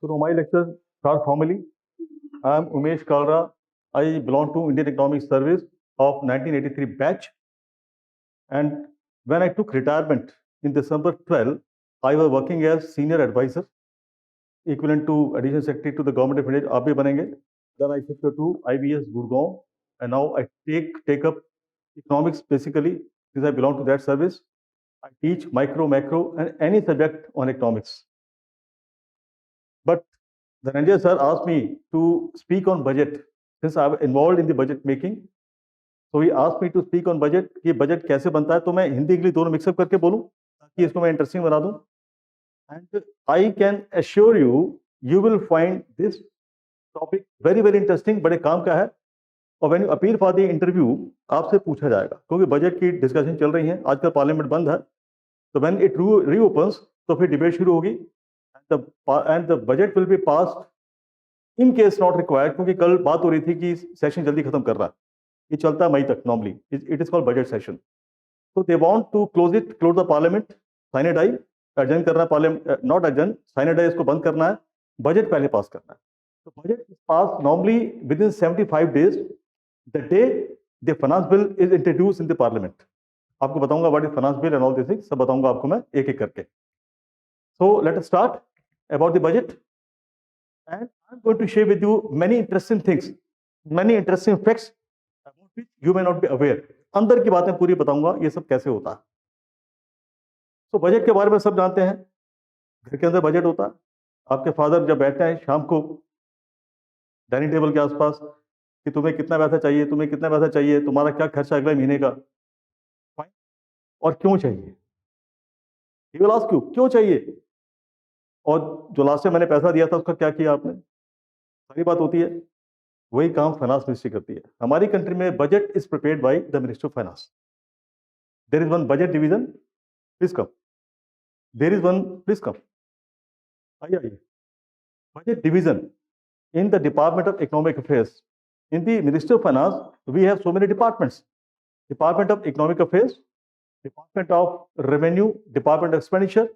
So now my lecture starts formally. I am Umesh Kalra. I belong to Indian Economic Service of 1983 batch. And when I took retirement in December 12, I was working as senior advisor, equivalent to additional secretary to the government of India. आप भी बनेंगे. Then I shifted to IBS Gurgaon, and now I take up economics basically because I belong to that service. I teach micro, macro, and any subject on economics. But Dhananjay sir asked me to speak on budget since I was involved in the budget making. So he asked me to speak on budget कि budget कैसे बनता है. तो मैं Hindi English दोनों mix up करके बोलूं ताकि इसको मैं इंटरेस्टिंग बना दूं. And I can assure you, you will find this topic very very interesting. बड़े काम का है. और when you appear for the interview आपसे पूछा जाएगा क्योंकि बजट की डिस्कशन चल रही है. आजकल पार्लियामेंट बंद है. तो when it reopens तो फिर डिबेट शुरू होगी. And the budget will be passed in case not required, क्योंकि कल बात हो रही थी कि सेशन जल्दी खत्म कर रहा है. ये चलता है मई तक normally. It is called budget session. तो they want to close the parliament. Sine die adjourn करना है parliament, not adjourn, sine die इसको बंद करना है. बजट पहले पास करना है. तो budget is pass normally with in 75 days the day the finance bill is introduce in the parliament. आपको बताऊंगा what is finance bill and all this things, सब बताऊंगा आपको मैं एक एक करके. So let us start about the budget, and I'm going to share with you many interesting things, many interesting facts about which you may not be aware. अंदर की बातें पूरी बताऊंगा ये सब कैसे होता है. तो बजट के बारे में सब जानते हैं. घर के अंदर बजट होता है. आपके फादर जब बैठते हैं शाम को डाइनिंग टेबल के आसपास कि तुम्हें कितना पैसा चाहिए, तुम्हें कितना पैसा चाहिए, तुम्हारा क्या खर्चा अगले महीने का, और क्यों चाहिए. He will ask you क्यों चाहिए, और जो लास्ट टाइम मैंने पैसा दिया था उसका क्या किया आपने. सारी बात होती है. वही काम फाइनेंस मिनिस्ट्री करती है. हमारी कंट्री में budget is prepared by the minister of finance. There is one budget division. Please come. There is one, please come. आइए. Budget division in the department of economic affairs. In the ministry of finance we have so many departments. Department of economic affairs, department of revenue, department of expenditure,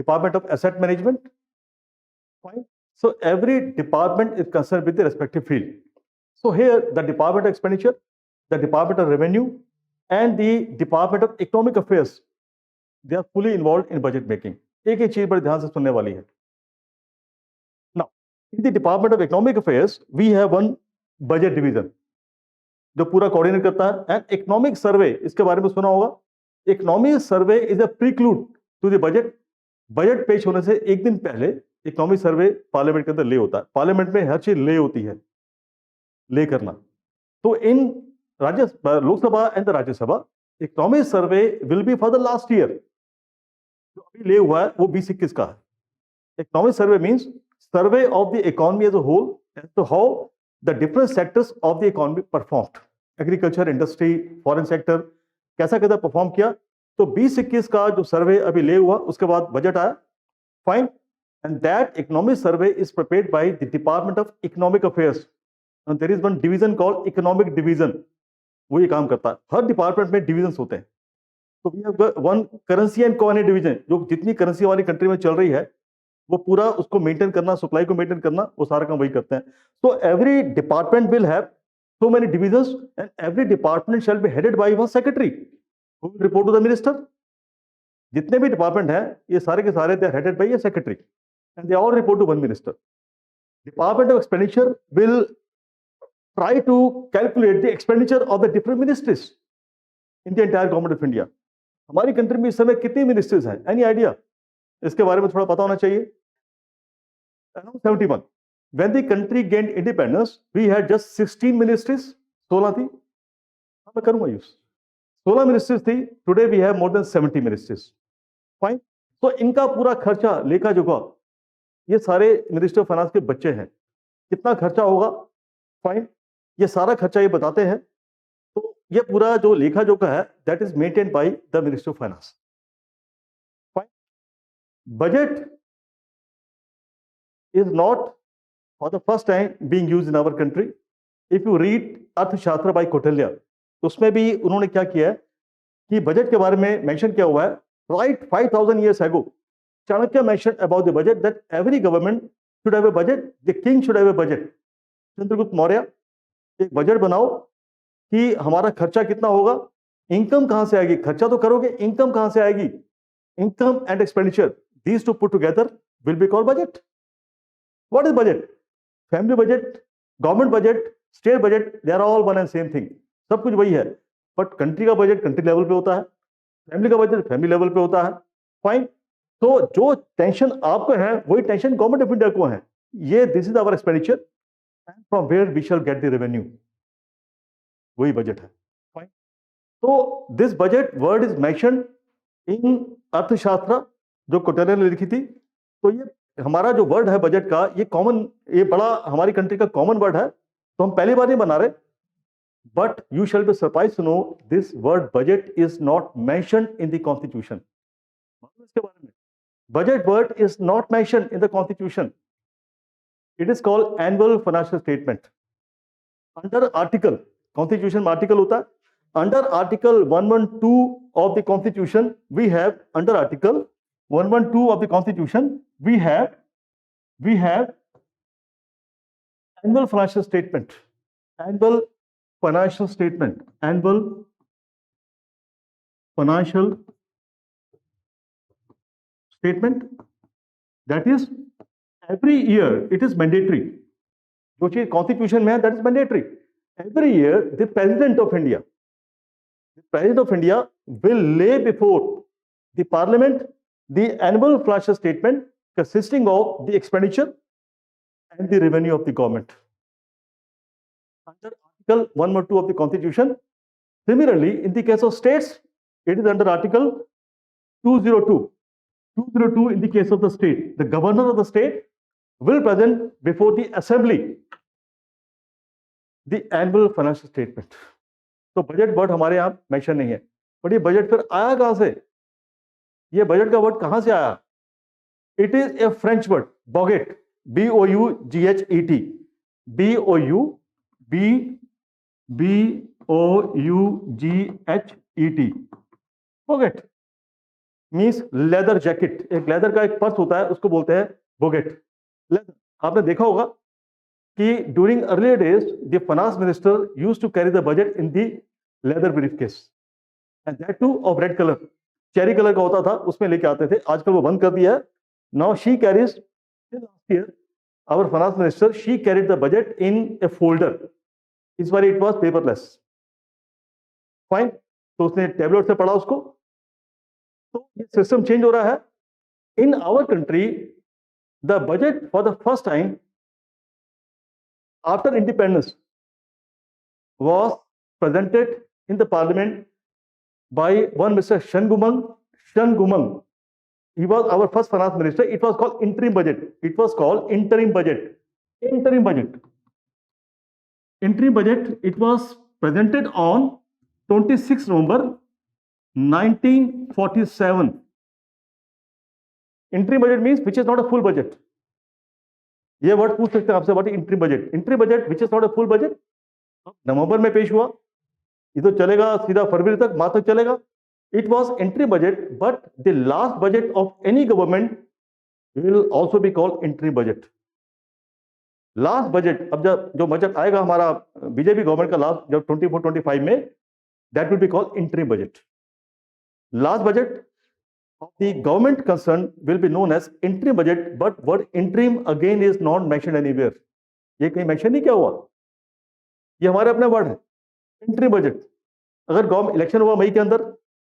Department of Asset Management. Fine. So every department is concerned with the respective field. So here the Department of Expenditure, the Department of Revenue, and the Department of Economic Affairs, they are fully involved in budget making. एक एक चीज बड़े ध्यान से सुनने वाली है. Now, in the Department of Economic Affairs, we have one budget division जो पूरा कोऑर्डिनेट करता है. And economic survey, इसके बारे में सुना होगा. Economic survey is a prelude to the budget. Budget पेश होने से एक दिन पहले इकोनॉमिक सर्वे पार्लियामेंट के अंदर ले होता है. पार्लियामेंट में हर चीज ले होती है, ले करना. तो in Lok Sabha and the Rajya Sabha economic survey will be for the last year. जो अभी ले हुआ है वो 2021 का है. Economic survey means survey of the economy as a whole as to how the different sectors of the economy performed. Agriculture, industry, foreign sector कैसा कैसा perform किया. तो 2021 का जो सर्वे अभी ले हुआ उसके बाद बजट आया. Fine. And that economic survey is prepared by the department of economic affairs. And there is one division called economic division. वो ये काम करता है. हर डिपार्टमेंट में डिविजन्स होते हैं. तो we have one currency and coordinate division. जो जितनी करेंसी वाली कंट्री में चल रही है वो पूरा उसको मेंटेन करना, सप्लाई को मेंटेन करना, वो सारा काम वही करते हैं. तो every department will have so many divisions and every department shall be headed by one secretary report to the minister. जितने भी डिपार्टमेंट हैं ये सारे के सारे they are headed by a secretary and they all report to one minister. Department of expenditure will try to calculate the expenditure of the different ministries in the entire government of India. हमारी country में इस समय कितनी ministries हैं, any idea? इसके बारे में थोड़ा पता होना चाहिए. 71. When the country gained independence, we had just 16 ministries. 16 थी. मैं करूंगा यूज. 16 मिनिस्ट्रीज थी. Today we have more than 70 ministries. Fine. तो इनका पूरा खर्चा, लेखा जोखा, ये सारे मिनिस्टर ऑफ फाइनेंस के बच्चे हैं. कितना खर्चा होगा, फाइन, ये सारा खर्चा ये बताते हैं. तो ये पूरा जो लेखा जोखा है that is maintained by the minister of finance. Fine. Budget is not for the first time being used in our country. If you read Arthashastra by Kautilya, उसमें भी उन्होंने क्या किया है कि बजट के बारे में मेंशन किया हुआ है. Right 5000 years ago Chanakya mentioned about the budget that every government should have a budget, the king should have a budget. Chandragupta Maurya, एक बजट बनाओ कि हमारा खर्चा कितना होगा, इनकम कहां से आएगी, खर्चा तो करोगे, इनकम कहां से आएगी, income and expenditure, these two put together will be called budget. What is budget? Family budget, government budget, state budget, they are all one and same thing. सब कुछ वही है, बट कंट्री का बजट कंट्री लेवल पे होता है, family का budget family level पे होता है. फाइन. तो जो टेंशन आपको है वही टेंशन गवर्नमेंट ऑफ इंडिया को है. ये this is our expenditure and from where we shall get the revenue, वही बजट है. फाइन. तो this budget word is mentioned in Arthashastra जो कोटेरिया ने लिखी थी. तो ये हमारा जो वर्ड है बजट का, ये कॉमन, ये बड़ा हमारी कंट्री का कॉमन वर्ड है, तो हम पहली बार नहीं बना रहे. But you shall be surprised to know this word budget is not mentioned in the constitution. इसके बारे में budget word is not mentioned in the constitution. It is called annual financial statement. Under article, constitution में article होता है, under article 112 of the constitution we have, under article 112 of the constitution we have annual financial statement, annual financial statement, annual financial statement, that is every year it is mandatory. जो चीज constitution में है that is mandatory. Every year the president of India will lay before the parliament the annual financial statement consisting of the expenditure and the revenue of the government under article 112 of the constitution. Similarly, in the case of states, it is under article 202 in the case of the state. The governor of the state will present before the assembly the annual financial statement. तो budget word हमारे यहाँ mention नहीं है, but ये budget फिर आया कहां से, ये बजट का वर्ड कहां से आया? It is a French word, bougette, BOUGHET, BOUGHET, bougette means leather jacket. एक लेदर का एक पर्स होता है, उसको बोलते हैं बोगेट. लेदर. आपने देखा होगा कि during earlier days the finance minister used to carry the budget in the leather briefcase and that too of red colour, cherry colour का होता था, उसमें लेके आते थे. आजकल वो बंद कर दिया है. Now she carries, last year our finance minister she carried the budget in a folder. इस बार इट वाज पेपरलेस. फाइन. तो उसने टैबलेट से पढ़ा उसको. तो ये सिस्टम चेंज हो रहा है. In our country the budget for the first time after independence was presented in the parliament by one Mr. Shanmugam. He was our first finance minister. It was called interim budget. It was called interim budget. Interim budget. Interim budget. It was presented on 26 November 1947. Interim budget means which is not a full budget. ये word पूछ सकते हैं आपसे, what is interim budget. Interim budget which is not a full budget. नवंबर में पेश हुआ, ये तो चलेगा सीधा फरवरी तक, मार्च तक चलेगा. It was interim budget, but the last budget of any government will also be called interim budget. Last budget, अब जब जो बजट आएगा हमारा बीजेपी गवर्नमेंट का लास्ट, जब 24-25 में, that will be called interim budget. Last budget of the government concerned will be known as interim budget, but word interim again is not mentioned anywhere. ये कहीं मेंशन नहीं क्या हुआ, ये हमारे अपने वर्ड है. Interim budget. अगर गवर्नमेंट इलेक्शन हुआ मई के अंदर,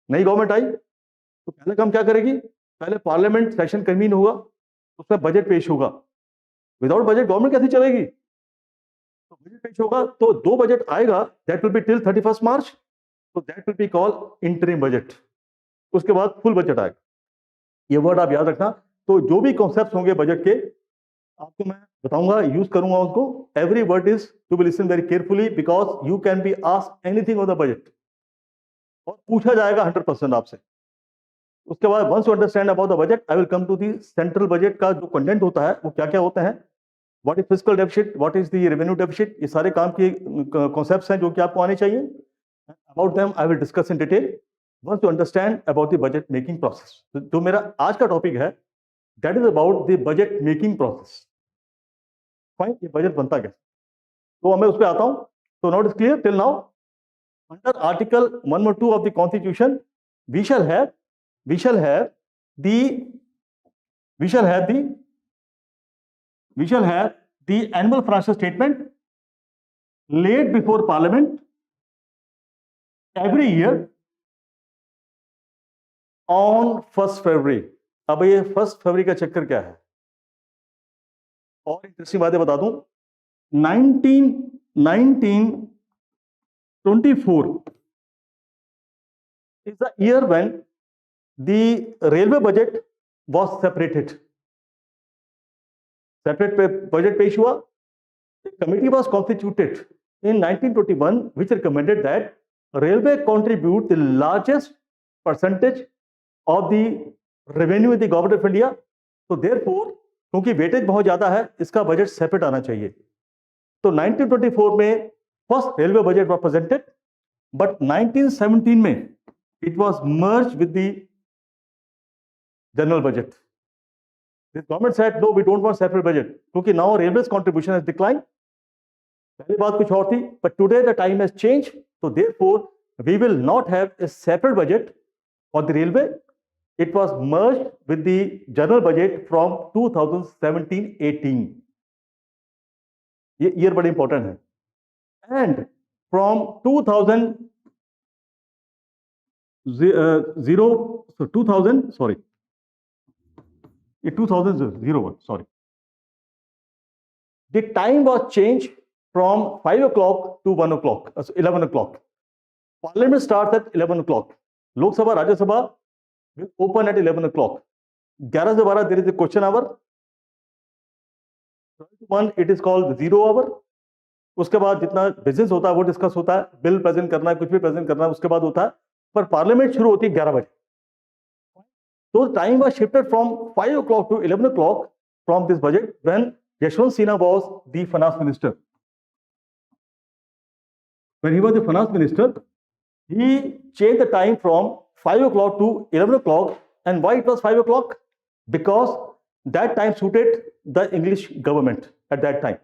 नई गवर्नमेंट आई, तो पहले काम क्या करेगी? पहले पार्लियामेंट सेशन कन्वीन होगा, उसमें बजट पेश होगा. विदाउट बजट गवर्नमेंट कैसे चलेगी? तो बजट पेश होगा, तो 2 बजट आएगा, दैट विल बी टिल 31 मार्च, तो that will be called interim budget. उसके बाद फुल बजट आएगा. ये वर्ड आप याद रखना. तो जो भी कॉन्सेप्ट होंगे बजट के, आपको मैं बताऊंगा, यूज करूंगा उनको. Every word is to be listen very carefully, because you can be asked anything on the budget, और पूछा जाएगा 100% आपसे. उसके बाद once you understand about the budget, I will come to the central budget का जो कंटेंट होता है वो क्या क्या होते हैं. What is fiscal deficit, what is the revenue deficit, ये सारे काम के कॉन्सेप्ट्स हैं जो कि आपको आने चाहिए. About them I will discuss in detail once you understand about the budget making process. तो मेरा आज का टॉपिक है that is about the budget making process. Fine, ये बजट बनता कैसे, तो मैं उस पर आता हूं। तो not is clear till now. Under article 112 of the constitution we shall have we shall have the we shall have the we shall have the annual financial statement laid before parliament every year on 1st February। अब ये 1st February का चक्कर क्या है, और interesting बातें बता दूं। 1924 is the year when the railway budget was separated। separate budget पेश हुआ। A committee was constituted in 1921 which recommended that railway contribute the largest percentage of the revenue in the government of India। तो therefore क्योंकि weightage बहुत ज्यादा है, इसका budget separate आना चाहिए। तो 1924 में first railway budget was presented, but 1917 में it was merge with the general budget. The government said no, we don't want separate budget क्योंकि now railways contribution has declined। पहली बात कुछ और थी, but today the time has changed, so therefore we will not have a separate budget for the railway। It was merged with the general budget from 2017-18। ये year बड़ी important है। And from 2000 sorry, ये 2001 sorry, the time was changed from 5 o'clock to 1 o'clock, 11 o'clock। Parliament starts at 11 o'clock। Lok Sabha, Rajya Sabha will open at 11 o'clock। 11 से 12 there is a question hour। 1 it is called zero hour। उसके बाद जितना business होता है वो discuss होता है, bill present करना है, कुछ भी प्रेजेंट करना है, उसके बाद होता है। पर पार्लियामेंट शुरू होती है 11 बजे। तो time was shifted from 5 o'clock to 11 o'clock from this budget when Yashwant Sinha was the finance minister. When he was the finance minister, he changed the time from 5 o'clock to 11 o'clock। And why it was 5 o'clock? Because that time suited the English government at that time।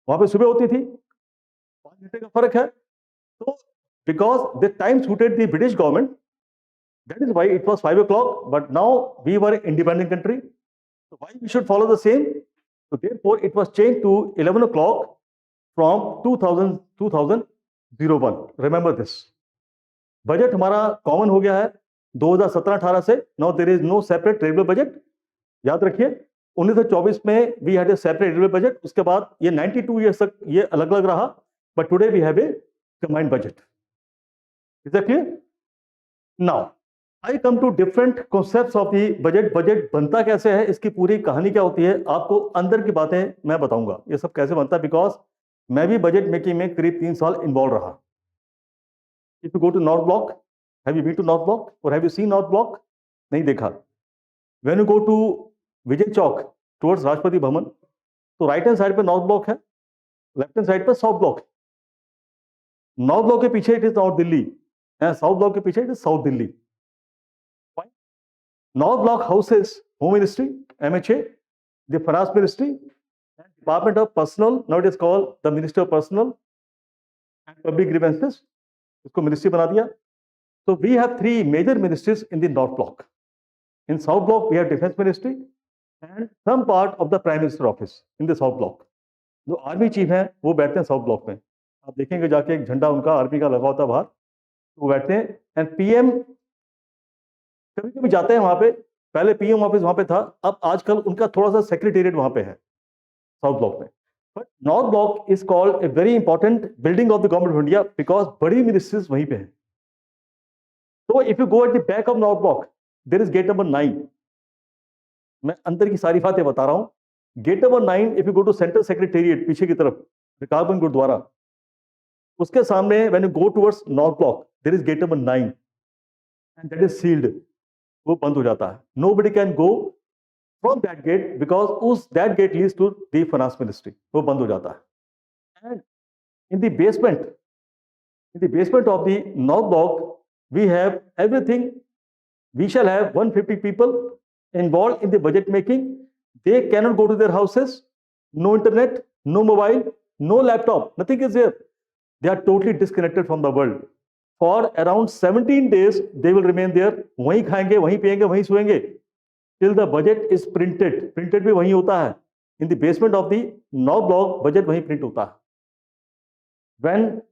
वहां पे सुबह होती थी, 5 घंटे का फर्क है। तो because the time suited the British government, that is why it was 5 o'clock। But now we were an independent country, so why we should follow the same? So therefore it was changed to 11 o'clock from 2001। Remember this। Budget हमारा common हो गया है 2017-18 से। Now there is no separate railway budget. याद रखिए 1924 में we had a separate railway budget, उसके बाद ये 92 ईयर्स तक ये अलग अलग रहा, but today we have a combined budget. Is that clear? Now I come to different concepts of the budget. Budget बनता कैसे है, इसकी पूरी कहानी क्या होती है, आपको अंदर की बातें मैं बताऊंगा ये सब कैसे बनता है, बिकॉज मैं भी बजट मेकिंग में करीब 3 साल इन्वॉल्व रहा। If you go to North Block, have you been to North Block or have you seen North Block? नहीं देखा। When you go to Vijay Chowk towards Rashtrapati Bhavan, तो राइट हैंड साइड पे नॉर्थ ब्लॉक है, left hand side पे south block है। North block के पीछे it is north Delhi, south block के पीछे it is south Delhi. North block houses home ministry, MHA, the finance ministry, department of personal, now it is called the minister of personal and public grievances, इसको ministry बना दिया। So we have 3 major ministries in the North Block। In South Block we have Defense Ministry and some part of the Prime Minister office in the South Block। जो army chief हैं वो बैठते हैं south block में। आप देखेंगे जाके एक झंडा उनका आर्मी का लगा होता है बाहर, वो बैठते हैं। एंड PM कभी कभी जाते हैं वहां पे, पहले PM ऑफिस वहां पे था, अब आजकल उनका थोड़ा सा सेक्रेटेरिएट वहां पे है साउथ ब्लॉक में। But north block is called a very important building of the government of India because बड़ी मिनिस्ट्रीज वहीं पे है। तो if you go at the back of north block there is gate number 9। मैं अंदर की सारी बातें बता रहा हूं। Gate number 9, if you go to central secretariat पीछे की तरफ, रकाबगंज गुरुद्वारा, उसके सामने when you go towards north block there is gate number 9 and that is sealed. वो बंद हो जाता है। Nobody can go from that gate because उस that gate leads to the finance ministry, वो बंद हो जाता है। And in the basement of the North Block we have everything। We shall have 150 people involved in the budget making, they cannot go to their houses, no internet, no mobile, no laptop, nothing is there. They are totally disconnected from the world. For around 17 days they will remain there. वहीं खाएंगे, वहीं पिएंगे, वहीं सोएंगे till the budget is printed. Printed भी वहीं होता है, in the basement of the Now block budget वहीं print होता है. When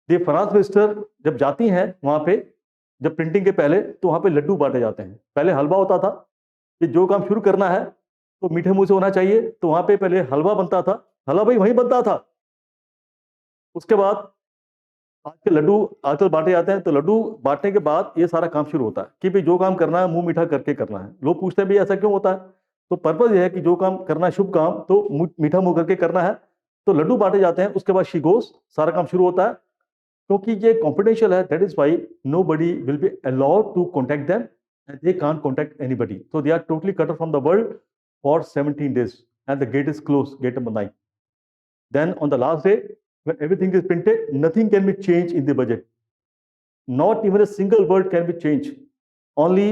the finance minister जब जाती हैं वहां पे, जब प्रिंटिंग के पहले, तो वहां पे लड्डू बांटे जाते हैं. पहले हलवा होता था कि जो काम शुरू करना है तो मीठे मुंह से होना चाहिए, तो वहां पे पहले हलवा बनता था, हलवा भाई वहीं बनता था. उसके बाद आज के लड्डू आजकल बांटे जाते हैं, तो लड्डू बांटने के बाद ये सारा काम शुरू होता है कि भाई जो काम करना है मुंह मीठा करके करना है. लोग पूछते हैं भाई ऐसा क्यों होता है, तो पर्पज ये है कि जो काम करना है शुभ काम, तो मीठा मुंह करके करना है, तो लड्डू बांटे जाते हैं. उसके बाद शी गोस, सारा काम शुरू होता है. क्योंकि ये कॉन्फिडेंशियल है, that is why nobody will be allowed to contact them and they can't contact anybody. So they are totally cut off from the world for 17 days and the gate is closed, gate number 9. Then on the last day, when everything is printed, nothing can be changed in the budget. Not even a single word can be changed. Only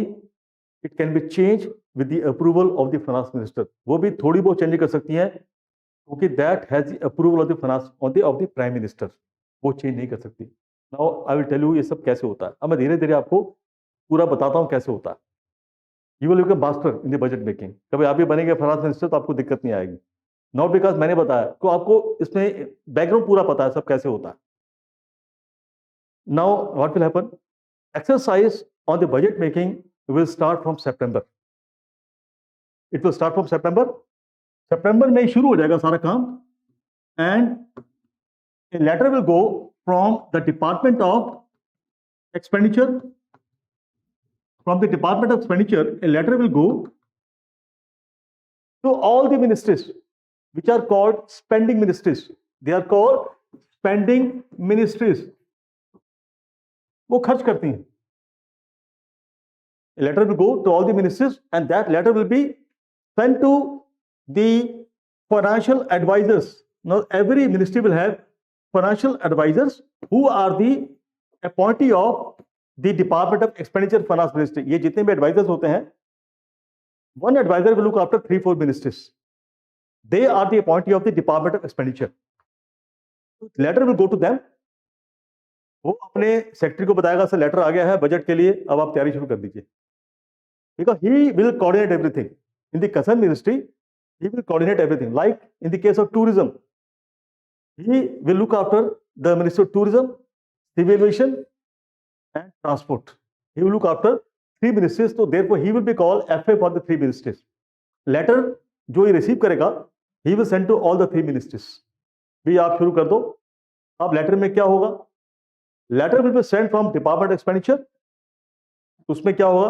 it can be changed with the approval of the finance minister. वो भी थोड़ी बहुत change कर सकती हैं क्योंकि that has the approval of the finance of the prime minister. वो change नहीं कर सकती. Now I will tell you ये सब कैसे होता है. अब मैं धीरे धीरे आपको पूरा बताता हूं कैसे होता है. You will become master in the budget making. कभी आप भी बनेंगे फाइनेंस मिनिस्टर तो आपको दिक्कत नहीं आएगी. नॉट बिकॉज मैंने बताया, तो आपको इसमें बैकग्राउंड पूरा पता है सब कैसे होता है. Now what will happen, exercise on the budget making will start from September. It will start from September. सितंबर में शुरू हो जाएगा सारा काम. And a letter will go from the department of expenditure. From the Department of Expenditure, a letter will go to all the ministries, which are called spending ministries. They are called spending ministries. वो खर्च करती हैं. A letter will go to all the ministries, and that letter will be sent to the financial advisors. Now, every ministry will have financial advisors who are the appointee of the Department of Expenditure Finance Ministry. ये जितने भी advisers होते हैं, one advisor will look after 3-4 ministries. They are the appointee of the Department of Expenditure. Letter will go to them. वो अपने secretary को बताएगा sir letter आ गया है बजट के लिए, अब आप तैयारी शुरू कर दीजिए. Because he will coordinate everything. In the concerned ministry, he will coordinate everything. Like in the case of tourism, he will look after the Ministry of Tourism, Civil Aviation, and Transport. He will look after 3 ministries, so therefore he will be called FA for the 3 ministries. Letter जो ये receive करेगा, he will send to all the 3 ministries. भी आप शुरू कर दो. अब letter में क्या होगा, letter will be send from department expenditure. उसमें क्या होगा,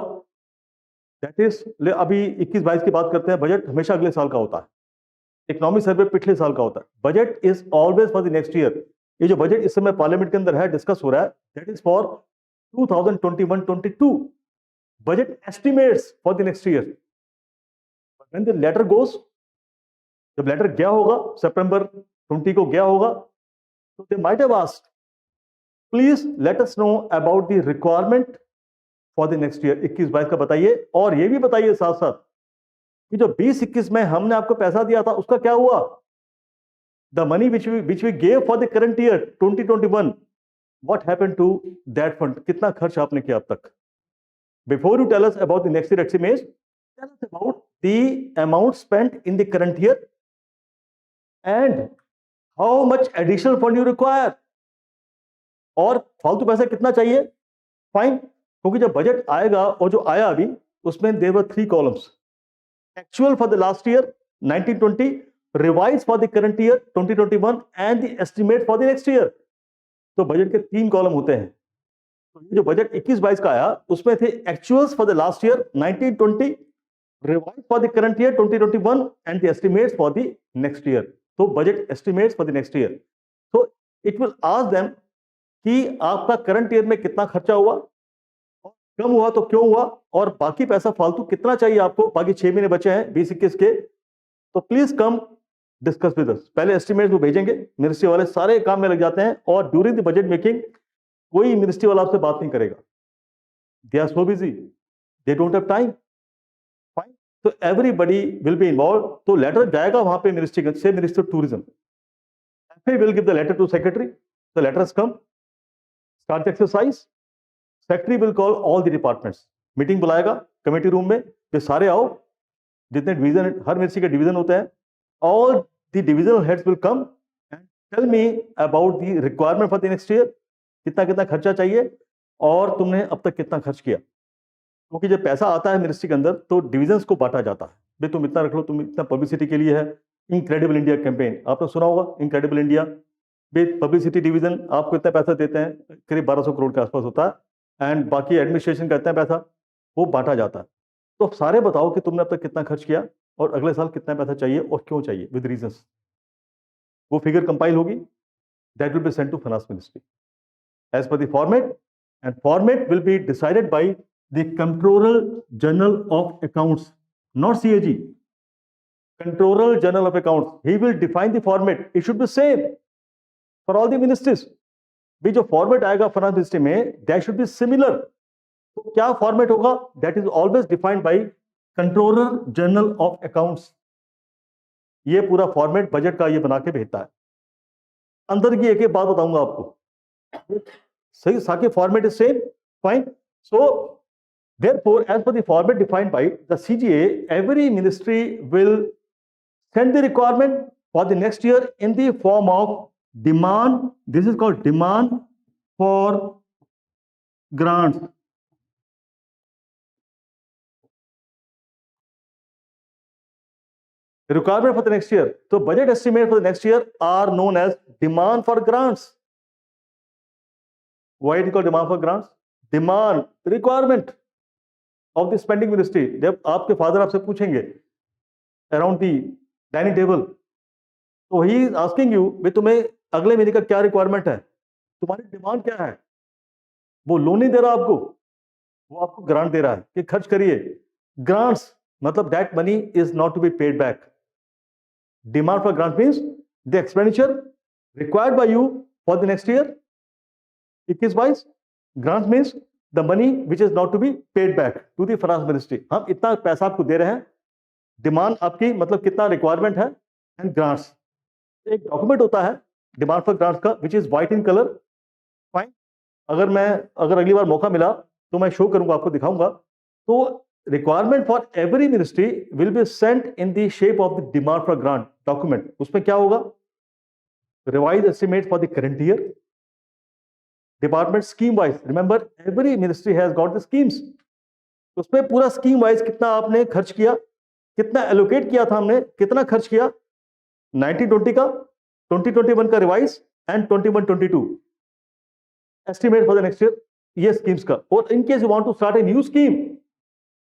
दैट इज अभी 21-22 की बात करते हैं. बजट हमेशा अगले साल का होता है. इकोनॉमिक सर्वे पिछले साल का होता है. Budget is always for the next year. ये जो बजट इस समय पार्लियामेंट के अंदर है, डिस्कस हो रहा है, that is for 2021-22 budget estimates for the next year. When the letter goes, जब लेटर गया होगा सितंबर 20 को गया होगा, तो they might have asked, please let us know about the requirement for the next year. 21-22 का बताइए, और ये भी बताइए साथ साथ कि जो 20-21 में हमने आपको पैसा दिया था उसका क्या हुआ. The money which we gave for the current year 2021, what happened to that fund? कितना खर्च आपने किया अब तक? Before you tell us about the next year estimates, tell us about the amount spent in the current year and how much additional fund you require. और फालतू पैसा कितना चाहिए? फाइन. क्योंकि जब बजट आएगा, और जो आया अभी, उसमें there were 3 columns. Actual for the last year 1920, revised for the current year 2021, and the estimate for the next year. तो बजट के 3 कॉलम होते हैं. तो ये जो बजट 21-22 का आया, उसमें थे actuals for the last year 1920, revise for the current year 2021, and the estimates for the next year. तो budget estimates for the next year. तो इट विल आस्क देम कि आपका करंट ईयर में कितना खर्चा हुआ, और कम हुआ तो क्यों हुआ, और बाकी पैसा फालतू कितना चाहिए आपको. बाकी 6 महीने बचे हैं 20-21 के. तो please come discuss with us. पहले एस्टिमेट वो भेजेंगे, मिनिस्ट्री वाले सारे काम में लग जाते हैं, और ड्यूरिंग द बजट मेकिंग कोई मिनिस्ट्री वाला आपसे बात नहीं करेगा. They are so busy, they don't have time. Fine, So everybody will be involved. तो लेटर जाएगा वहां पे मिनिस्ट्री से, minister tourism will give the letter to secretary. The letter has come. Start the exercise. Secretary will call all the departments. Meeting बुलाएगा committee room में कि सारे आओ, जितने डिवीजन, हर मिनिस्ट्री के डिवीजन होते हैं, all the divisional heads will come and tell me about the requirement for the next year. कितना कितना खर्चा चाहिए और तुमने अब तक कितना खर्च किया, क्योंकि जब पैसा आता है मिनिस्ट्री के अंदर तो डिविजन्स को बांटा जाता है, भाई तुम इतना रख लो, तुम इतना पब्लिसिटी के लिए है। इनक्रेडिबल इंडिया कैंपेन आपने सुना होगा, इनक्रेडिबल इंडिया, भाई पब्लिसिटी डिवीजन आपको इतना पैसा देते हैं, करीब 1200 करोड़ के आसपास होता है, एंड बाकी एडमिनिस्ट्रेशन का इतना पैसा वो बांटा जाता है। तो सारे बताओ कि तुमने अब तक कितना खर्च किया और अगले साल कितना पैसा चाहिए और क्यों चाहिए, विद रीजंस। वो फिगर कंपाइल होगी, that will be sent to finance ministry as per the format, and format will be decided by the controller general of accounts, not CAG, controller general of accounts. He will define the format, it should be same for all the ministries. भी जो format आएगा finance ministry में, that should be similar. तो क्या format होगा, that is always defined by controller general of accounts. ये पूरा format budget का ये बना के भेजता है। अंदर की एक एक बात बताऊंगा आपको, सही साके format is same, fine. So therefore as per the format defined by the CGA, every ministry will send the requirement for the next year in the form of demand. This is called demand for grants. The requirement for the next year. So budget estimate for the next year are known as demand for grants. Why it is called demand for grants? Demand, requirement of the spending ministry. जब आपके father आपसे पूछेंगे around the dining table, तो he is asking you, भाई तुम्हें अगले महीने का क्या रिक्वायरमेंट है, तुम्हारी डिमांड क्या है। वो लोन नहीं दे रहा आपको, वो आपको ग्रांट दे रहा है कि खर्च करिए। ग्रांट्स मतलब that money is not to be paid back. Demand for grant means the expenditure required by you for the next year 21-22। Grant means the money which is not to be paid back to the finance ministry. हम इतना पैसा आपको दे रहे हैं, demand आपकी मतलब कितना requirement है, एंड ग्रांट्स। एक डॉक्यूमेंट होता है डिमांड फॉर ग्रांट्स का which is white in colour, fine. अगर अगली बार मौका मिला तो मैं शो करूंगा, आपको दिखाऊंगा। तो requirement for every ministry will be Saint in the shape of the demand for grant document. उसमें क्या होगा, revise estimate for the current year, department scheme wise. Remember every ministry has got the schemes, उसमें पूरा scheme wise कितना आपने खर्च किया, कितना एलोकेट किया था हमने, कितना खर्च किया 1920 का, 2021 का revise, and 21-22 estimate for the next year, ये स्कीम्स का। और in case you want to start a new scheme,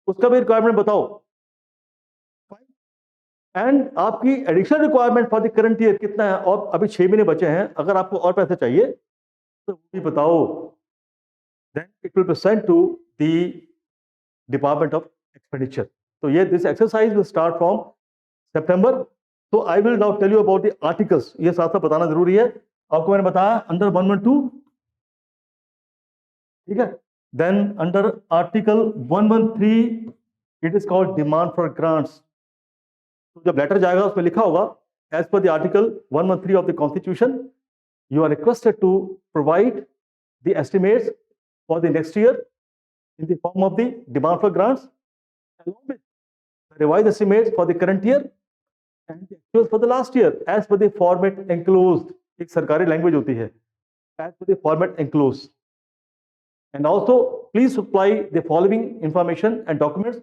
उसका भी रिक्वायरमेंट बताओ, एंड आपकी additional requirement for the current year कितना है, और अभी 6 महीने बचे हैं, अगर आपको और पैसे चाहिए तो वो भी बताओ। Then it will be sent to the department of expenditure. तो ये this exercise will start from September. तो I will now tell you about the articles. ये साथ साथ बताना जरूरी है, आपको मैंने बताया अंडर 112, ठीक है। Then under article 113 it is called demand for grants. तो जब लेटर जाएगा उसमें लिखा होगा as per the article 113 of the constitution you are requested to provide the estimates for the next year in the form of the demand for grants, along with the revised estimates for the current year and the actuals for the last year as per the format enclosed. एक सरकारी language होती है, as per the format enclosed. And also please supply the following information and documents.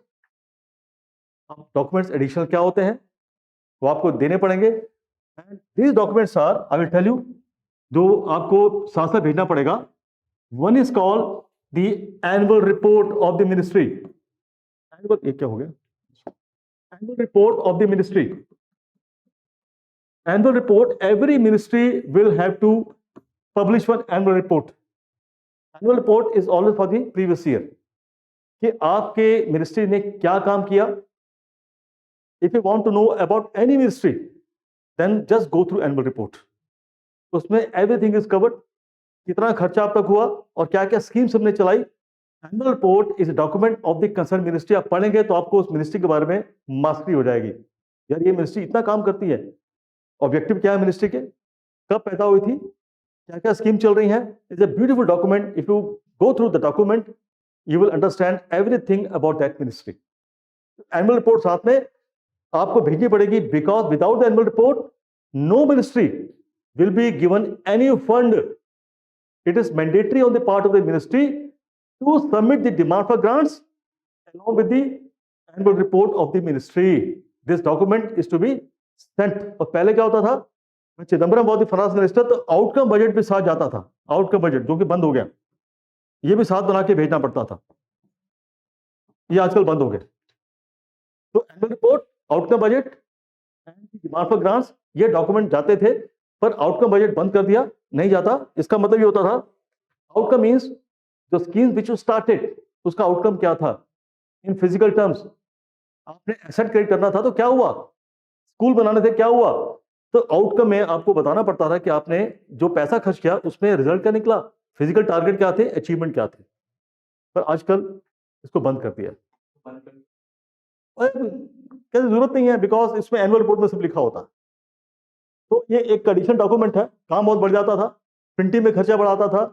अब documents additional क्या होते हैं वो आपको देने पड़ेंगे, and these documents are, I will tell you, जो आपको साथ साथ भेजना पड़ेगा। One is called the annual report of the ministry. Annual, ये क्या हो गया, annual report of the ministry. Annual report, every ministry will have to publish one annual report. Annual report is always for the previous year, कि आपके ministry ने क्या काम किया। If you want to know about any ministry then just go through annual report. उसमें everything is covered, कितना खर्चा अब तक हुआ और क्या क्या स्कीम्स हमने चलाई, annual report is document of the concern ministry. आप पढ़ेंगे तो आपको उस मिनिस्ट्री के बारे में मास्टरी हो जाएगी, यार ये मिनिस्ट्री इतना काम करती है, ऑब्जेक्टिव क्या है मिनिस्ट्री के, कब पैदा हुई थी, क्या क्या स्कीम चल रही है। It's a beautiful document. If you go through the document you will understand everything about that ministry. Annual report साथ में आपको भेजनी पड़ेगी, because without the annual report no ministry will be given any fund. It is mandatory on the part of the ministry to submit the demand for grants along with the annual report of the ministry. This document is to be sent. और पहले क्या होता था, Chidambaram was the finance minister, तो outcome budget भी साथ जाता था, आउटकम बजट जो कि बंद हो गया, ये भी साथ बना के भेजना पड़ता था, ये आजकल बंद हो गया। तो annual report, outcome budget and demand for grants, ये डॉक्यूमेंट जाते थे, पर आउटकम बजट बंद कर दिया, नहीं जाता। इसका मतलब ये होता था, आउटकम मीन्स जो स्कीम विच यू स्टार्टेड उसका आउटकम क्या था इन फिजिकल टर्म्स। आपने एसेट क्रिएट करना था तो क्या हुआ, स्कूल बनाने थे क्या हुआ, तो आउटकम में आपको बताना पड़ता था कि आपने जो पैसा खर्च किया उसमें रिजल्ट क्या निकला, फिजिकल टारगेट क्या थे, अचीवमेंट क्या थे। पर आजकल इसको बंद कर दिया, कैसे जरूरत नहीं है, बिकॉज इसमें एनुअल रिपोर्ट में सब लिखा होता है। तो ये एक कंडीशन डॉक्यूमेंट है, काम बहुत बढ़ जाता था, प्रिंटिंग में खर्चा बढ़ाता था,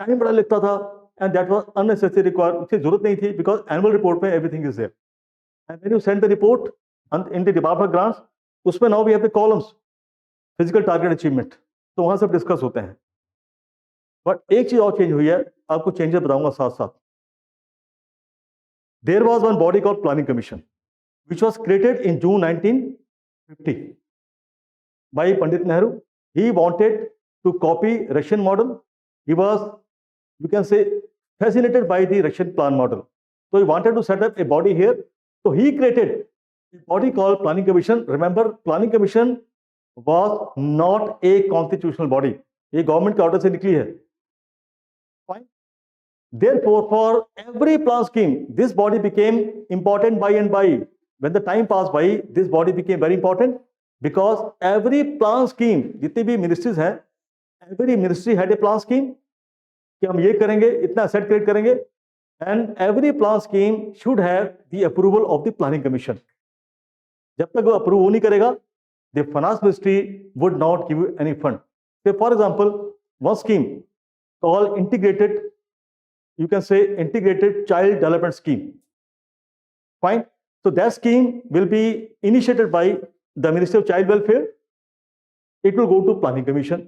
टाइम बड़ा लगता था, and that was unnecessary required, उसकी जरूरत नहीं थी, because annual report में everything is there, and when you send the report in the department of grants, उसमें now we have the columns physical target achievement, तो वहां सब डिस्कस होते हैं। बट एक चीज और चेंज हुई है, आपको चेंजेस बताऊंगा साथ साथ। There was one body called Planning Commission which was created in June 1950 by Pandit Nehru. He wanted to copy Russian model. He was, you can say, fascinated by the Russian plan model. So he wanted to set up a body here. So he created a body called Planning Commission. Remember, Planning Commission was not a constitutional body. ये government के order से निकली है। Fine. Therefore, for every plan scheme, this body became important by and by. When the time passed by, this body became very important because every plan scheme, जितनी भी ministries हैं, every ministry had a plan scheme. कि हम ये करेंगे, इतना asset create करेंगे, and every plan scheme should have the approval of the planning commission. जब तक वो अप्रूव नहीं करेगा, the finance ministry would not give you any fund. For example, one scheme called integrated, you can say integrated child development scheme. Fine, so that scheme will be initiated by the Ministry of Child Welfare. It will go to Planning Commission.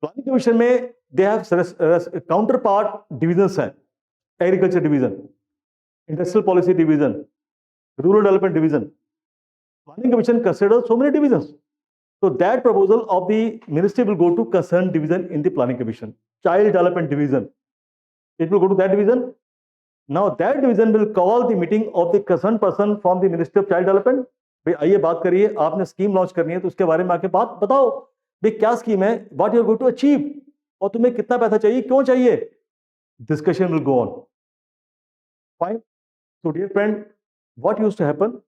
Planning Commission में they have counterpart divisions हैं, Agriculture Division, Industrial Policy Division, Rural Development Division. Planning Commission considers so many divisions. So that proposal of the ministry will go to concerned division in the Planning Commission. Child Development Division, it will go to that division. Now that division will call the meeting of the concerned person from the Ministry of Child Development. भाई आइए बात करिए, आपने scheme launch करनी है तो उसके बारे में आके बात बताओ, भाई क्या स्कीम है, what you are going to achieve, और तुम्हें कितना पैसा चाहिए, क्यों चाहिए। Discussion will go on. Fine. So dear friend, what used to happen,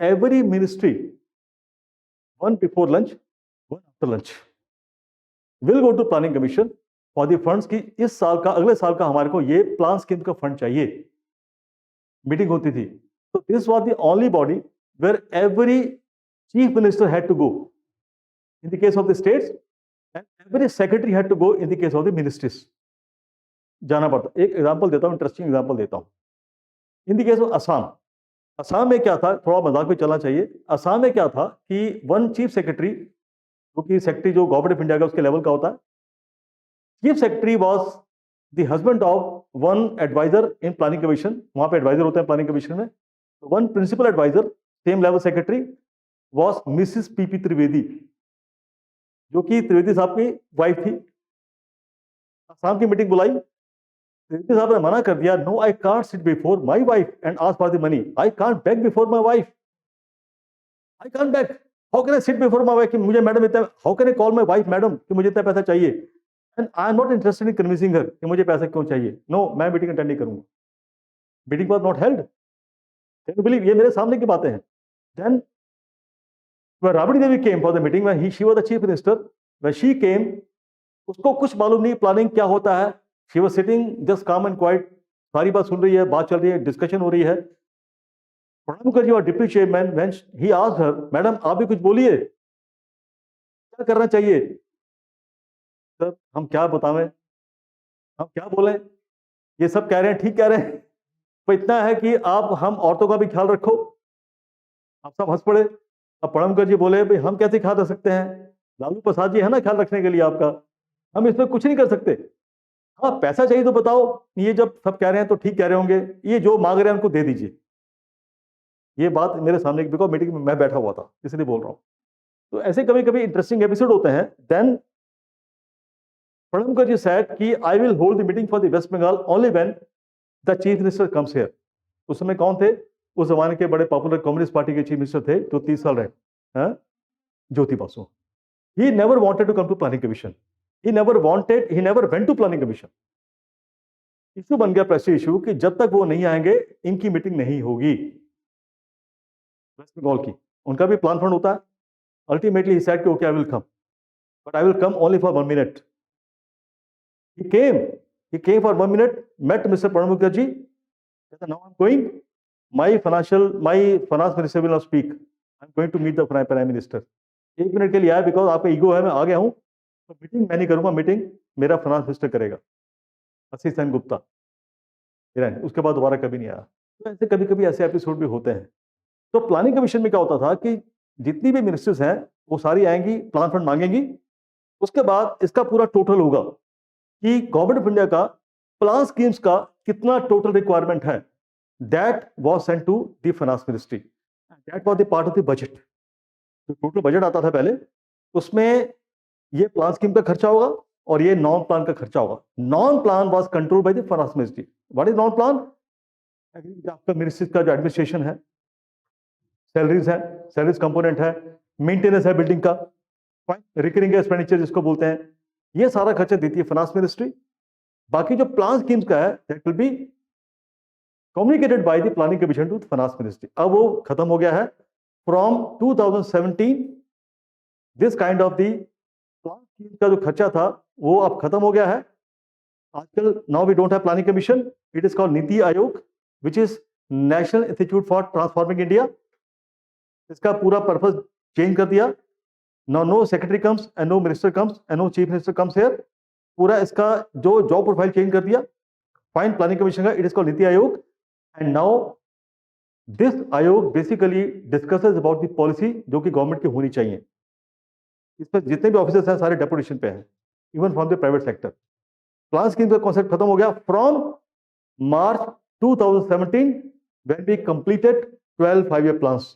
every ministry, one before lunch, one after lunch, will go to planning commission for the funds की इस साल का, अगले साल का हमारे को ये प्लान स्कीम का फंड चाहिए। मीटिंग होती थी। तो this was the only body where every chief minister had to go in the case of the states, and every secretary had to go in the case of the ministries. जाना पड़ता। एक example देता हूं, interesting example देता हूं। इन the case of Assam, Assam में क्या था, थोड़ा मजाक भी चलना चाहिए। असम में क्या था कि वन चीफ सेक्रेटरी, जो कि सेक्रेटरी जो गवर्नमेंट ऑफ इंडिया का उसके लेवल का होता है, chief secretary was the husband of one adviser in planning commission. वहां पे एडवाइजर होते हैं प्लानिंग कमीशन में। One principal adviser, same level secretary, was Mrs PP Trivedi, जो कि त्रिवेदी साहब की वाइफ थी। असम की मीटिंग बुलाई, त्रिवेदी साहब ने मना कर दिया, no I can't sit before my wife and ask for the money, I can't beg before my wife, I can't beg, how can I sit before my wife कि मुझे मैडम इतना, how can I call my wife madam कि मुझे इतना पैसा चाहिए, and I am not interested in convincing her कि मुझे पैसा क्यों चाहिए। नो, मैं मीटिंग अटेंड नहीं करूंगा। Meeting was not held. Can you believe, ये मेरे सामने की बातें हैं। Then when Rabri Devi came for the meeting, when she was the chief minister, when she came, उसको कुछ मालूम नहीं प्लानिंग क्या होता है, शी वाज सिटिंग जस्ट काम एंड क्वाइट, सारी बात सुन रही है, बात चल रही है, डिस्कशन हो रही है। प्रणब मुखर्जी और deputy chairman when he asked her, madam आप भी कुछ बोलिए, क्या करना चाहिए? सर हम क्या बतावें, हम क्या बोलें, ये सब कह रहे हैं, ठीक कह रहे हैं, पर इतना है कि आप हम औरतों का भी ख्याल रखो। आप सब हंस पड़े। अब प्रणब मुखर्जी बोले भाई हम कैसे ख्याल रख सकते हैं, लालू प्रसाद जी है ना ख्याल रखने के लिए आपका, हम इसमें कुछ नहीं कर सकते। हाँ पैसा चाहिए तो बताओ, ये जब सब कह रहे हैं तो ठीक कह रहे होंगे, ये जो मांग रहे हैं उनको दे दीजिए। ये बात मेरे सामने बिकॉज मीटिंग में मैं बैठा हुआ था इसलिए बोल रहा हूँ। तो ऐसे कभी कभी इंटरेस्टिंग एपिसोड होते हैं। देन प्रणब मुखर्जी सेड कि I will hold the meeting for the West Bengal only when the chief minister comes here. उस समय कौन थे? उस जमाने के बड़े पॉपुलर कम्युनिस्ट पार्टी के चीफ मिनिस्टर थे जो 30 साल रहे, हाँ? Jyoti Basu. He never wanted to come to planning commission. He never went to planning commission. Issue बन गया प्रेस्टीज इशू कि जब तक वो नहीं आएंगे इनकी मीटिंग नहीं होगी वेस्ट बंगाल की। उनका भी प्लान फंड होता है। अल्टीमेटली ही सेड कि okay I will come, but I will come only for 1 minute. He came for 1 minute, met Mr. Pranab Mukherjee, said now I'm going, my finance minister will not speak, I'm going to meet the prime minister। 1 minute के लिए आया, because आपका ego है, मैं आ गया हूं, तो meeting मैं नहीं करूंगा, मीटिंग मेरा फाइनेंस मिनिस्टर करेगा, आशीष सेन गुप्ता। उसके बाद दोबारा कभी नहीं आया। तो ऐसे कभी कभी ऐसे एपिसोड भी होते हैं। तो प्लानिंग कमीशन में क्या होता था कि जितनी भी मिनिस्टर्स हैं वो सारी आएंगी, प्लान फंड मांगेंगी, उसके बाद इसका पूरा टोटल होगा कि गवर्नमेंट ऑफ इंडिया का प्लान स्कीम्स का कितना टोटल रिक्वायरमेंट है। That was sent to the finance ministry, that was the part of the budget. तो टोटल बजट आता था पहले, उसमें ये प्लान स्कीम का खर्चा होगा और ये नॉन प्लान का खर्चा होगा। Non plan was control by the finance ministry. What is non plan? आपका मिनिस्ट्री का जो एडमिनिस्ट्रेशन है, सैलरीज है, सैलरीज कंपोनेंट है, मेंटेनेंस है बिल्डिंग का, रिकरिंग एक्सपेंडिचर जिसको बोलते हैं, ये सारा खर्चा देती है फाइनेंस मिनिस्ट्री। बाकी जो प्लान स्कीम्स का है that will be communicated by the planning commission to finance ministry. अब वो खत्म हो गया है। From 2017 this kind of the plan scheme का जो खर्चा था वो अब खत्म हो गया है। आजकल now we don't have planning commission, it is called NITI Aayog, which is national institute for transforming India. इसका पूरा पर्पस चेंज कर दिया। No secretary comes and no minister comes and no chief minister comes here. पूरा इसका जो job profile change कर दिया। Fine planning commission का, it is called NITI Aayog. And now this Aayog basically discusses about the policy जो कि गवर्नमेंट की होनी चाहिए। इस पर जितने भी ऑफिसर्स हैं सारे डेपुटेशन पे हैं, even from the private sector. Plan scheme का कॉन्सेप्ट खत्म हो गया from March 2017 when we completed 12 5-year plans.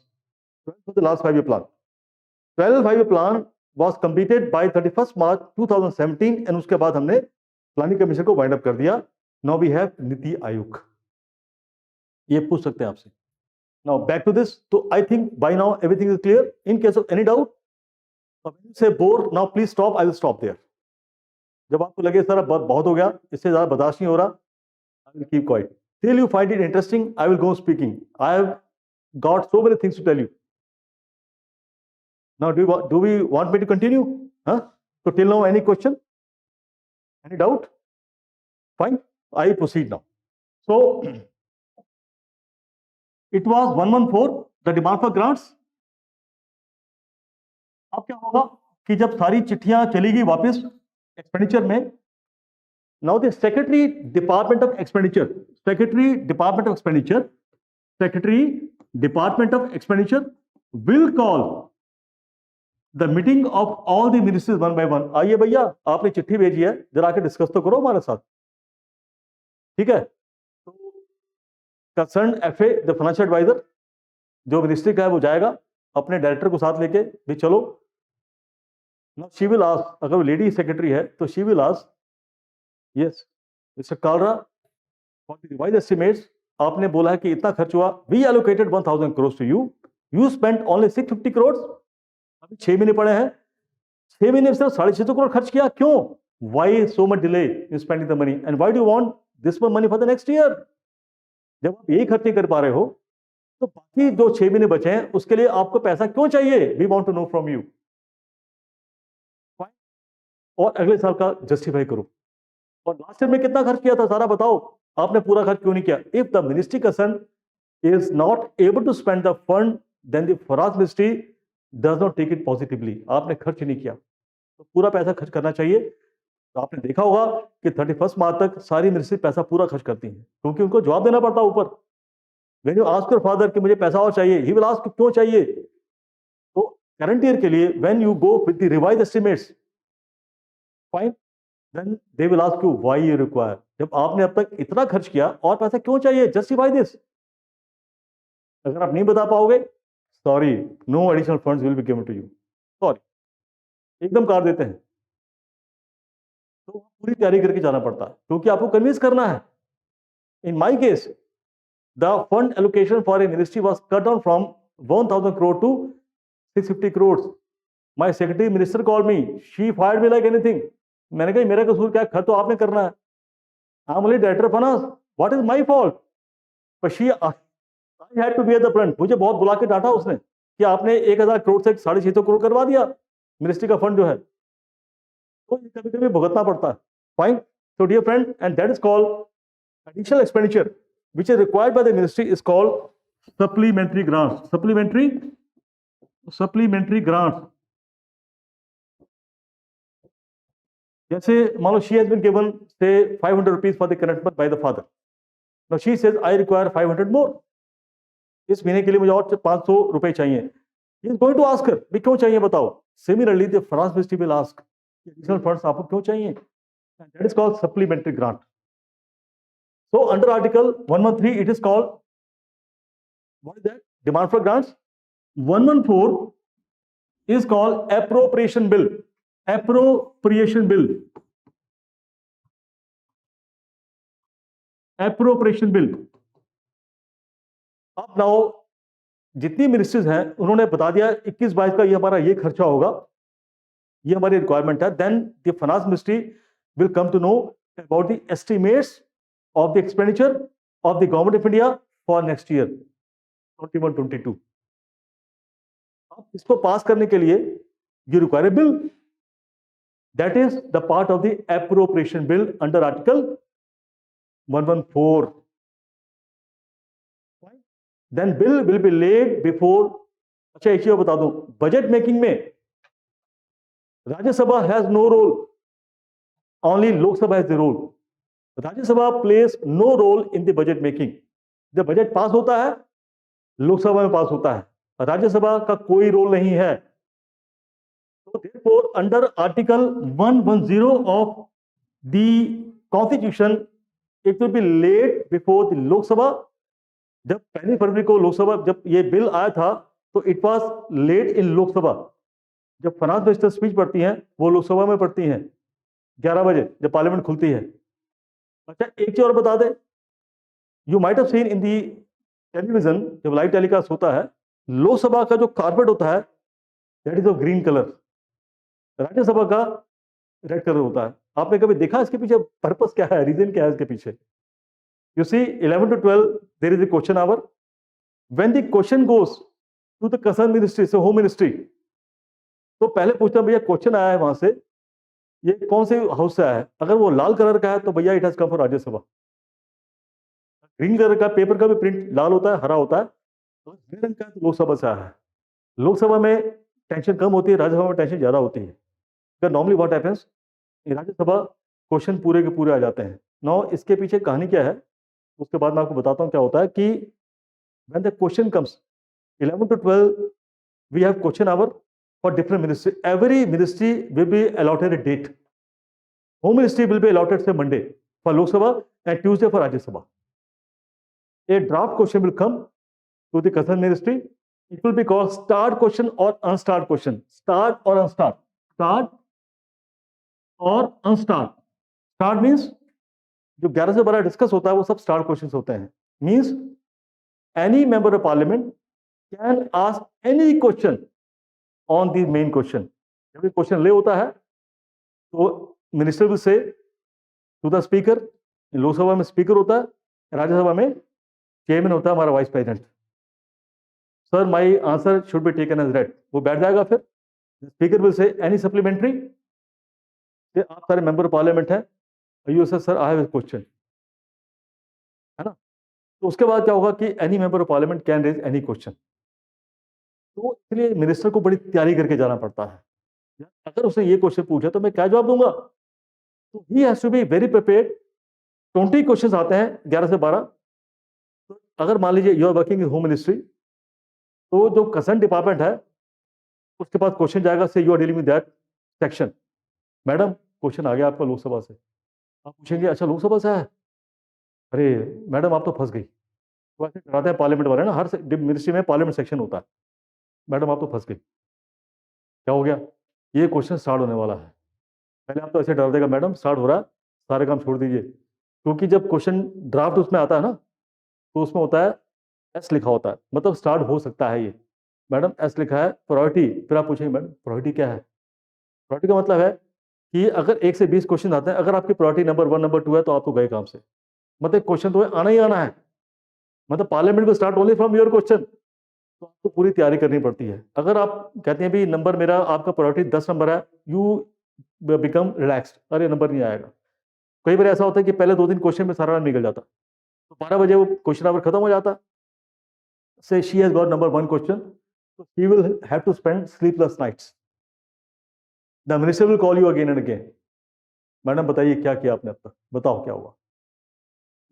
12 was the last 5-year plan. 12 5-year plan was completed by 31st March 2017 and उसके बाद हमने प्लानिंग कमीशन को वाइंड अप कर दिया। Now we have NITI Aayog. ये पूछ सकते हैं आपसे। Now back to this. तो I think by now everything is clear. In case of any doubt से बोर, now please stop, I will stop there. जब आपको लगे सर अब बहुत हो गया, इससे ज्यादा बर्दाश्त नहीं हो रहा, I will keep quiet till you find it interesting. I will go speaking. I have got so many things to tell you. Now do we want me to continue? So till now any question, any doubt? Fine, I proceed now. So it was 114 the demand for grants. अब क्या होगा कि जब सारी चिट्ठियां चली गई वापस एक्सपेंडिचर में, now the Secretary Department of Expenditure will call the meeting of all the ministers one by one. आइए भैया, आपने चिट्ठी भेजी है, जरा आके डिस्कस तो करो हमारे साथ, ठीक है? तो concern FA the financial adviser जो मिनिस्ट्री का है वो जाएगा अपने डायरेक्टर को साथ लेके, भी चलो। Now she will ask, अगर वो लेडी सेक्रेटरी है तो she will ask, yes, Mr. Kalra, for the revised estimates, आपने बोला है कि इतना खर्च हुआ, we allocated 1000 crores to you, you spent only 650 crores। अभी 6 महीने पड़े हैं, 6 महीने में सिर्फ 650 करोड़ खर्च किया, क्यों? Why so much delay in spending the money and why do you want this much money for the next year? जब आप यही खर्च नहीं कर पा रहे हो तो बाकी जो 6 महीने बचे हैं उसके लिए आपको पैसा क्यों चाहिए? We want to know from you। और अगले साल का जस्टिफाई करो। और लास्ट ईयर में कितना खर्च किया था सारा बताओ, आपने पूरा खर्च क्यों नहीं किया? If the ministry concern is not able to spend the fund, then the finance ministry does not take it positively. आपने खर्च नहीं किया तो पूरा पैसा खर्च करना चाहिए। तो आपने देखा होगा कि 31 मार्च तक सारी मिनिस्ट्री पैसा पूरा खर्च करती हैं, क्योंकि उनको जवाब देना पड़ता है ऊपर। When you ask your father कि मुझे पैसा और चाहिए, he will ask क्यों चाहिए। तो करंट ईयर के लिए when you go with the revised estimates, fine, then they will ask you why you require। जब आपने अब तक इतना खर्च किया और पैसा क्यों चाहिए, justify this। अगर आप नहीं बता पाओगे, sorry, no additional funds will be given to you, sorry, एकदम काट देते हैं। तो पूरी तैयारी करके जाना पड़ता है, क्योंकि आपको कन्विंस करना है। In my case the fund allocation for a ministry was cut down from 1000 crore to 650 crore. My secretary minister called me, she fired me like anything. मैंने कहा मेरा कसूर क्या है, खर्च तो आपने करना है, I am only director of finance, what is my fault. पर she I had to be at the front। मुझे बहुत बुला के डांटा उसने कि आपने 1000 करोड़ से 650 करोड़ करवा दिया मिनिस्ट्री का फंड जो है। तो कभी कभी भुगतना पड़ता है। Fine, so dear friend, and that is called additional expenditure which is required by the ministry is called supplementary grants। supplementary grants। जैसे मान लो she has been given say 500 rupees for the current month by the father। now she says I require 500 more। इस महीने के लिए मुझे और 500 रुपए चाहिए। He is going to ask her, भी क्यों चाहिए बताओ। Similarly, the finance ministry will ask, additional funds आपको क्यों चाहिए? And that is called supplementary grant। So under Article 113, it is called, what is that? Demand for grants। 114 is called appropriation bill। appropriation bill। appropriation bill। अब now जितनी ministries हैं उन्होंने बता दिया 21-22 का ये हमारा ये खर्चा होगा, ये हमारी रिक्वायरमेंट है। Then the finance ministry will come to know about the estimates of the expenditure of the government of India for next year 21-22। अब इसको पास करने के लिए you require a bill, that is the part of the appropriation bill under article 114। Then bill will be laid before। अच्छा एक चीज बता दूं, बजट मेकिंग में Rajya Sabha has no role, only Lok Sabha has the role. Rajya Sabha place no role in the budget making. जब budget pass होता है लोकसभा में पास होता है, राज्यसभा का कोई रोल नहीं है। तो therefore under article 110 of the constitution it will B laid before the Lok Sabha. जब 1 फरवरी को लोकसभा जब ये बिल आया था तो इट वाज लेड इन लोकसभा। जब फाइनेंस मिनिस्टर स्पीच पढ़ती हैं वो लोकसभा में पढ़ती हैं 11 बजे जब पार्लियामेंट खुलती है। अच्छा एक चीज और बता दे, you might have seen in the television, जब लाइव टेलीकास्ट होता है लोकसभा का जो कारपेट होता है that is of green colour, Rajya Sabha का रेड कलर होता है। आपने कभी देखा इसके पीछे पर्पस क्या है, रीजन क्या है इसके पीछे? You see, 11 to 12, there is a question hour. When the question goes to the concerned ministry, so home ministry, तो पहले पूछता भैया क्वेश्चन आया है वहां से, ये कौन से हाउस से आया है। अगर वो लाल कलर का है तो भैया it has come for Rajya Sabha. Green colour का पेपर का भी प्रिंट लाल होता है, हरा होता है, तो ग्रीन रंग का तो लोकसभा से आया है। लोकसभा में टेंशन कम होती है, राज्यसभा में टेंशन ज्यादा होती है। Normally what happens, Rajya Sabha question पूरे के पूरे आ जाते हैं। नौ इसके पीछे कहानी क्या है उसके बाद मैं आपको बताता हूं क्या होता है कि when the question comes 11 to 12 we have question hour for different ministry। every ministry will be allotted a date। home ministry will be allotted say Monday for Lok Sabha and Tuesday for Rajya Sabha। a draft question will come to the concerned ministry। it will be called start question or unstart question। start or unstart, start or unstart। start means जो 11 से 12 discuss होता है वो सब start questions होते हैं। Means any member of parliament can ask any question on the main question. जब ये क्वेश्चन ले होता है तो minister will say to the speaker, Lok Sabha में स्पीकर होता है, राज्यसभा में चेयरमैन होता है हमारा vice president. Sir my answer should be taken as read. वो बैठ जाएगा, फिर speaker will say any supplementary, आप सारे मेंबर ऑफ पार्लियामेंट हैं, you sir I have a question, है ना? तो उसके बाद क्या होगा कि any member of parliament can raise any question. तो इसलिए मिनिस्टर को बड़ी तैयारी करके जाना पड़ता है। अगर उसने ये क्वेश्चन पूछा तो मैं क्या जवाब दूंगा? तो he has to be very prepared. 20 question आते हैं 11 से 12। तो अगर मान लीजिए you are working in home ministry, तो जो कंसर्न डिपार्टमेंट है उसके पास क्वेश्चन जाएगा say you are dealing with that section. Madam question आ गया आपका लोकसभा से, आप पूछेंगे अच्छा लोकसभा से है, अरे मैडम आप तो फंस गई। वैसे डराते हैं पार्लियामेंट वाले ना, हर मिनिस्ट्री में पार्लियामेंट सेक्शन होता है, मैडम आप तो फंस गई, क्या हो गया, ये क्वेश्चन स्टार्ट होने वाला है। पहले आप तो ऐसे डर देगा मैडम स्टार्ट हो रहा है, सारे काम छोड़ दीजिए, क्योंकि जब क्वेश्चन ड्राफ्ट उसमें आता है ना तो उसमें होता है एस लिखा होता है, मतलब स्टार्ट हो सकता है ये। मैडम एस लिखा है प्रायोरिटी, फिर आप पूछेंगे मैडम प्रायोरिटी क्या है? प्रायोरिटी का मतलब है कि अगर 1 से 20 क्वेश्चन आते हैं, अगर आपकी प्रायोरिटी नंबर 1 नंबर 2 है तो आप तो गए काम से, मतलब क्वेश्चन तो आना ही आना है, मतलब पार्लियामेंट को start only from your question. तो आपको पूरी तैयारी करनी पड़ती है। अगर आप कहते हैं भी नंबर मेरा आपका प्रायोरिटी 10 नंबर है, यू बिकम रिलैक्स्ड, अरे नंबर नहीं आएगा। कई बार ऐसा होता है कि पहले 2 दिन क्वेश्चन में सारा निकल जाता, तो 12 बजे वो क्वेश्चन आवर खत्म हो जाता। से she has got number 1 question, so she will have to spend sleepless nights. The minister will call you again and again. Madam बताइए क्या किया आपने अब तक, बताओ क्या हुआ।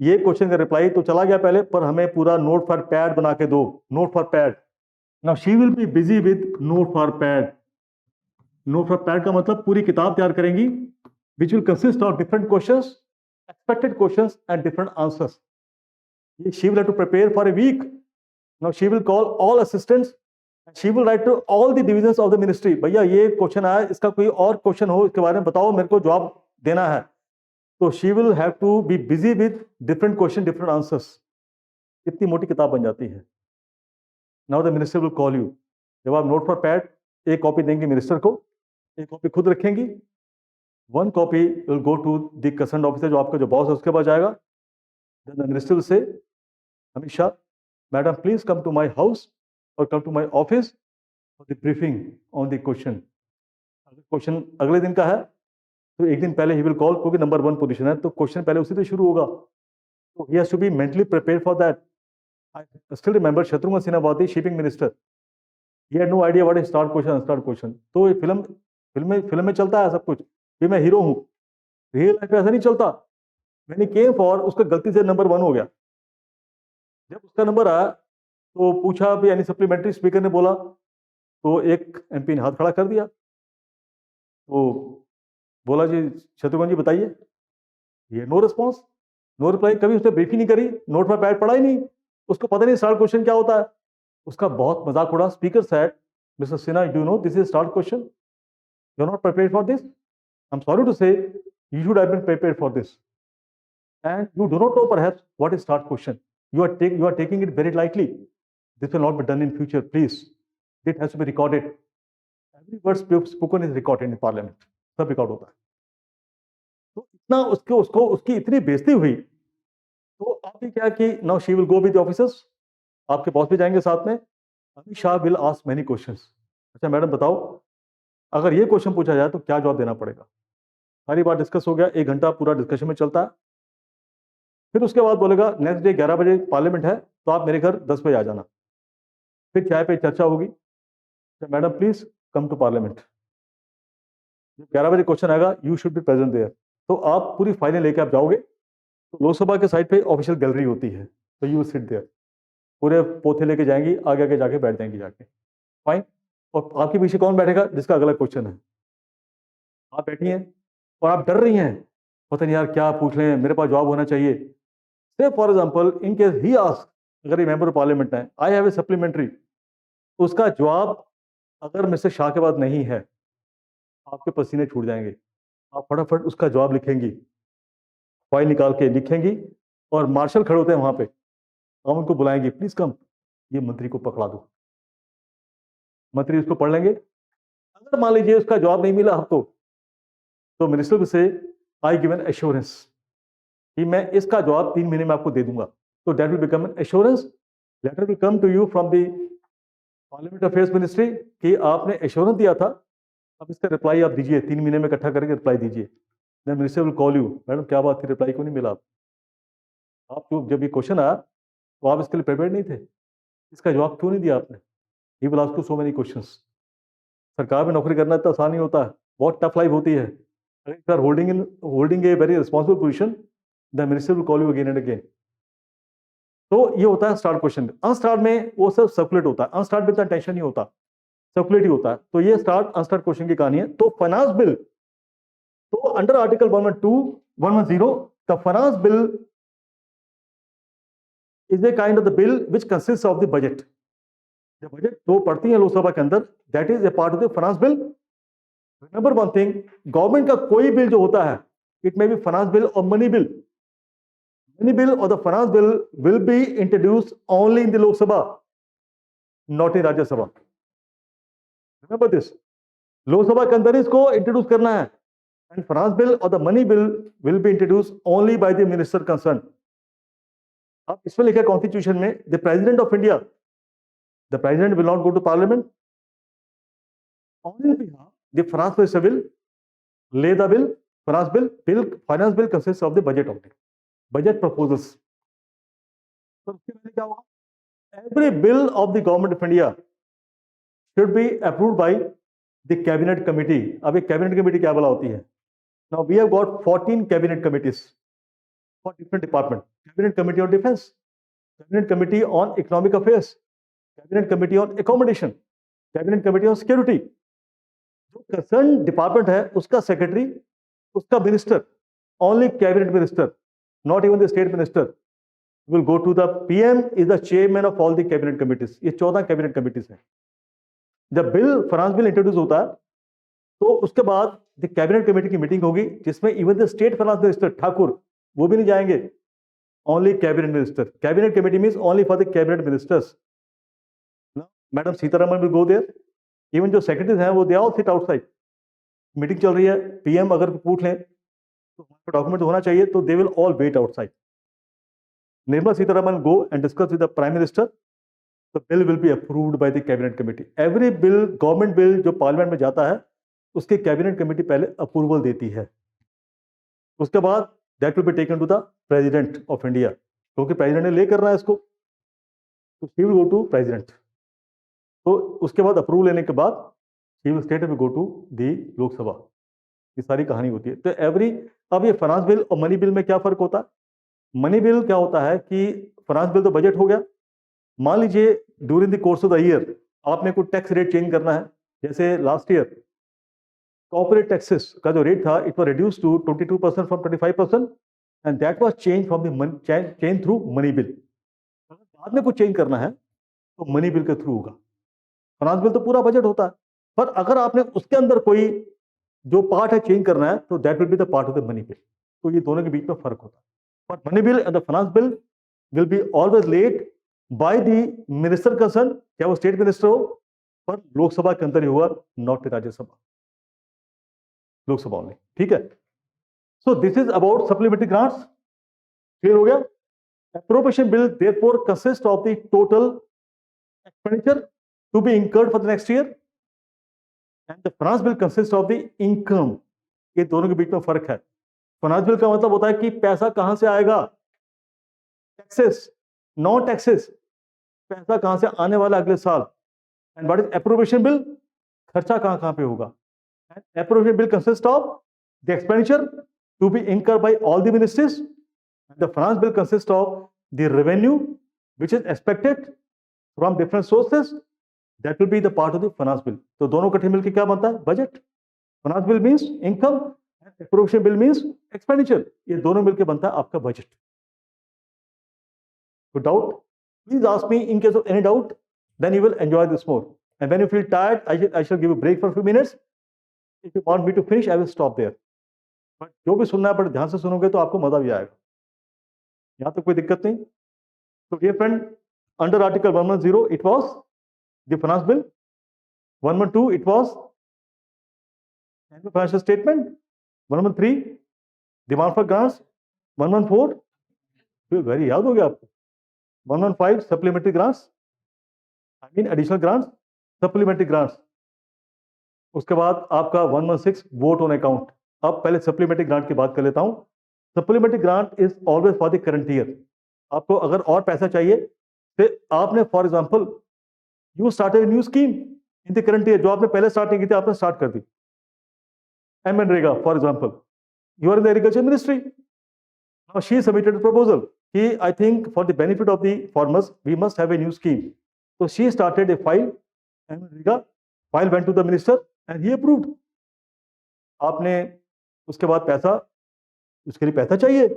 ये क्वेश्चन का रिप्लाई तो चला गया पहले, पर हमें पूरा नोट फॉर पैड बना के दो, note for pad. Now she will be busy with note for pad. Note for pad का मतलब पूरी किताब तैयार करेंगी, which will consist of different questions, expected questions and different answers. She will have to prepare for a week. Now she will call all assistants, she will write to all the divisions of the ministry, भैया ये question आया, इसका कोई और question हो इसके बारे में बताओ, मेरे को जवाब देना है। तो she will have to be busy with different question different answers. इतनी मोटी किताब बन जाती है। Now the minister will call you, जब आप नोट फॉर पैड एक कॉपी देंगे मिनिस्टर को, एक कॉपी खुद रखेंगी, 1 copy will go to the concern officer, जो आपका जो बॉस है उसके पास जाएगा। Then the minister will say हमेशा madam please come to my house और come to my office for the briefing on the question. अगर क्वेश्चन अगले दिन का है तो एक दिन पहले ही विल कॉल, क्योंकि नंबर 1 पोजीशन है तो क्वेश्चन पहले उसी से शुरू होगा, तो he has to be mentally prepared for that. I still remember Shatrughan Sinha was the shipping minister, he had no idea what is start question unstarred question. तो ये फिल्म में चलता है सब कुछ कि मैं हीरो हूं, रियल लाइफ में ऐसा नहीं चलता। व्हेन ही केम फॉर, उसका गलती से नंबर 1 हो गया। जब उसका नंबर आया तो पूछा भी, यानी सप्लीमेंट्री स्पीकर ने बोला, तो एक एमपी ने हाथ खड़ा कर दिया, तो बोला जी शत्रुघ्न जी बताइए, ये नो रिस्पॉन्स, नो रिप्लाई। कभी उसने ब्रीफ ही नहीं करी, नोट पर पैड पढ़ा ही नहीं, उसको पता नहीं स्टार्ट क्वेश्चन क्या होता है। उसका बहुत मजाक उड़ा। Speaker said, mister Sinha do you know this is start question, you are not prepared for this, I am sorry to say you should have been prepared for this, and you do not know perhaps what is start question, you are taking it very lightly, this will not be done in future, please, it has to be recorded, every word spoken is recorded in parliament, सब record होता है। तो इतना उसको उसकी इतनी बेइज्जती हुई, तो आपने क्या कि now she will go with officers, आपके बॉस भी जाएंगे साथ में, Amit Shah will ask many questions. अच्छा मैडम बताओ, अगर ये क्वेश्चन पूछा जाए तो क्या जवाब देना पड़ेगा? सारी बात डिस्कस हो गया, 1 घंटा पूरा डिस्कशन में चलता है। फिर उसके बाद बोलेगा नेक्स्ट डे 11 बजे पार्लियामेंट है, तो आप मेरे घर 10 बजे आ जाना, फिर चाय पे चर्चा होगी, तो madam please come to parliament. 11 बजे क्वेश्चन आएगा, you should be present there, तो आप पूरी फाइलें लेके आप जाओगे, तो लोकसभा के साइड पे ऑफिशियल गैलरी होती है, तो यू सिट देयर, पूरे पोथे लेके जाएंगी, आगे आगे जाके बैठ जाएंगी जाके, फाइन। और आपके पीछे कौन बैठेगा? जिसका अगला क्वेश्चन है। आप बैठी हैं और आप डर रही हैं, पता नहीं यार क्या पूछ रहे हैं, मेरे पास जवाब होना चाहिए। से for example in case he ask, अगर ये मेंबर ऑफ पार्लियामेंट है, आई हैव ए सप्लीमेंट्री, उसका जवाब अगर मिस्टर शाह के पास नहीं है, आपके पसीने छूट जाएंगे, आप फटाफट उसका जवाब लिखेंगी, फाइल निकाल के लिखेंगी, और मार्शल खड़े होते हैं वहां पे, हम उनको बुलाएंगे, प्लीज कम, ये मंत्री को पकड़ा दो। मंत्री उसको पढ़ लेंगे, अगर मान लीजिए उसका जवाब नहीं मिला आपको, तो मिनिस्टर से आई गिव एन एश्योरेंस कि मैं इसका जवाब 3 महीने में आपको दे दूंगा, तो that will become an assurance, letter will come to you from the parliament affairs ministry कि आपने एश्योरेंस दिया था, अब इसका रिप्लाई आप दीजिए, 3 महीने में इकट्ठा करके रिप्लाई दीजिए। The minister will call you, madam क्या बात थी, रिप्लाई क्यों नहीं मिला आपको? जब ये क्वेश्चन आया तो आप इसके लिए प्रिपेयर नहीं थे, इसका जवाब क्यों नहीं दिया आपने? He will ask you so many questions. सरकार में नौकरी करना इतना आसान नहीं होता है, बहुत टफ लाइफ होती है। अगर you are holding a very responsible position, the minister will call you again and again. तो ये होता है स्टार्ट क्वेश्चन। अनस्टार्ट में वो सब सर्कुलेट होता है, अनस्टार्ट में इतना टेंशन नहीं होता, सर्कुलेट ही होता है। तो ये स्टार्ट अनस्टार्ट क्वेश्चन की कहानी है। तो फाइनेंस बिल, तो under article 112, 110, the finance bill is a kind of the bill which consist of the budget. जब बजट तो पढ़ती है लोकसभा के अंदर, that is a part of the finance bill. Remember one thing, government का कोई bill जो होता है, it may be finance bill और मनी बिल, मनी बिल और the finance bill will be introduce only in the Lok Sabha, not in Rajya Sabha. Remember this, Lok Sabha के अंदर इसको इंट्रोड्यूस करना है, एंड फाइनेंस बिल और the money bill will be introduce only by the minister concern. अब इसमें लिखा है कॉन्स्टिट्यूशन में, the president of India, the president will not go to parliament, only behalf the finance minister will lay the bill, finance bill consists of the budget only, budget proposals. तो उसके पहले क्या होगा? Every bill of the government of India should be approved by the cabinet committee. अब एक cabinet committee क्या बोला होती है? Now we have got 14 cabinet committees for different departments. Cabinet committee on defense, cabinet committee on economic affairs, cabinet committee on accommodation, cabinet committee on security. जो concern department है उसका secretary, उसका minister, only cabinet minister, not even the state minister, will go to the PM, is the chairman of all the cabinet committees. ये 14 cabinet committees हैं। जब bill finance bill introduce होता है तो उसके बाद द कैबिनेट कमेटी की meeting होगी, जिसमें even the state finance minister Thakur वो भी नहीं जाएंगे, only cabinet minister. Cabinet committee means only for the cabinet ministers. Madam Sitharaman will go there, even जो सेक्रेटरीज हैं वो they all sit outside. Meeting चल रही है, पीएम अगर पूछ लें तो हमारे डॉक्यूमेंट होना चाहिए, तो they will all wait outside. Nirmala Sitharaman go and discuss with the prime minister, the bill will be approved by the cabinet committee. Every bill, government bill जो पार्लियामेंट में जाता है, उसकी कैबिनेट कमेटी पहले अप्रूवल देती है। उसके बाद that will be taken to the president of India, क्योंकि प्रेसिडेंट ने ले करना है इसको, तो he will go to president. तो उसके बाद अप्रूवल लेने के बाद ही will state will go to the Lok Sabha. ये सारी कहानी होती है। तो एवरी, अब ये फाइनेंस बिल और मनी बिल में क्या फर्क होता है? मनी बिल क्या होता है कि फाइनेंस बिल तो बजट हो गया, मान लीजिए during the course of the year आपने कोई टैक्स रेट चेंज करना है, जैसे लास्ट ईयर कॉर्पोरेट टैक्सेस का जो रेट था, it was reduce to 22% from 25%, and that was change from the change through money bill. अगर बाद में कुछ चेंज करना है तो मनी बिल के थ्रू होगा। फाइनेंस बिल तो पूरा बजट होता है, पर अगर आपने उसके अंदर कोई जो पार्ट है चेंज करना है, तो that will be the part of the money bill. तो ये दोनों के बीच में फर्क होता है। पर money bill and the finance bill will be always led by the minister concern, चाहे वो स्टेट मिनिस्टर हो, पर लोकसभा के अंदर ही होगा, नॉट राज्यसभा, लोकसभा में। ठीक है। So this is about supplementary grants. Clear हो गया? Appropriation bill therefore consist of the total expenditure to be incurred for the next year, and the finance bill consist of the income. ये दोनों के बीच में फर्क है। फाइनेंस बिल का मतलब होता है कि पैसा कहां से आएगा, टैक्सेस, नॉन टैक्सेस, पैसा कहां से आने वाला अगले साल। And what is appropriation bill? खर्चा कहां कहां पे होगा। Appropriation bill consist of the expenditure to be incurred by all the ministries, and the finance bill consist of the revenue which is expected from different sources, that will be the part of the finance bill. तो दोनों इकट्ठे मिलकर क्या बनता है? Budget. Finance bill means income, appropriation bill means expenditure. ये दोनों मिलकर बनता है आपका बजट। तो doubt, please ask me in case of any doubt, then you will enjoy this more. And when you feel tired, I shall give a break for few minutes. If you want me to finish, I will stop there. But जो भी सुनना है, but ध्यान से सुनोगे तो आपको मजा भी आएगा। यहां तक कोई दिक्कत नहीं। तो dear friend, under article 110 it was the finance bill, 112 it was annual financial statement, 113 demand for grants, 114 तो वेरी याद हो गया आपको, 115 supplementary grants, I mean additional grants, supplementary grants. उसके बाद आपका 116 वोट ऑन अकाउंट, अब पहले सप्लीमेंट्री ग्रांट की बात कर लेता हूं। Supplementary grant is always for the current year. आपको अगर और पैसा चाहिए तो आपने for example you started new scheme in the current year, जो आपने पहले स्टार्ट नहीं की थी आपने स्टार्ट कर दी। MNREGA for example, you are in the agriculture ministry, now she submitted proposal कि I think for the benefit of the farmers we must have a new scheme. So she started a file, MNREGA file went to the minister and he approved. आपने उसके बाद पैसा, उसके लिए पैसा चाहिए,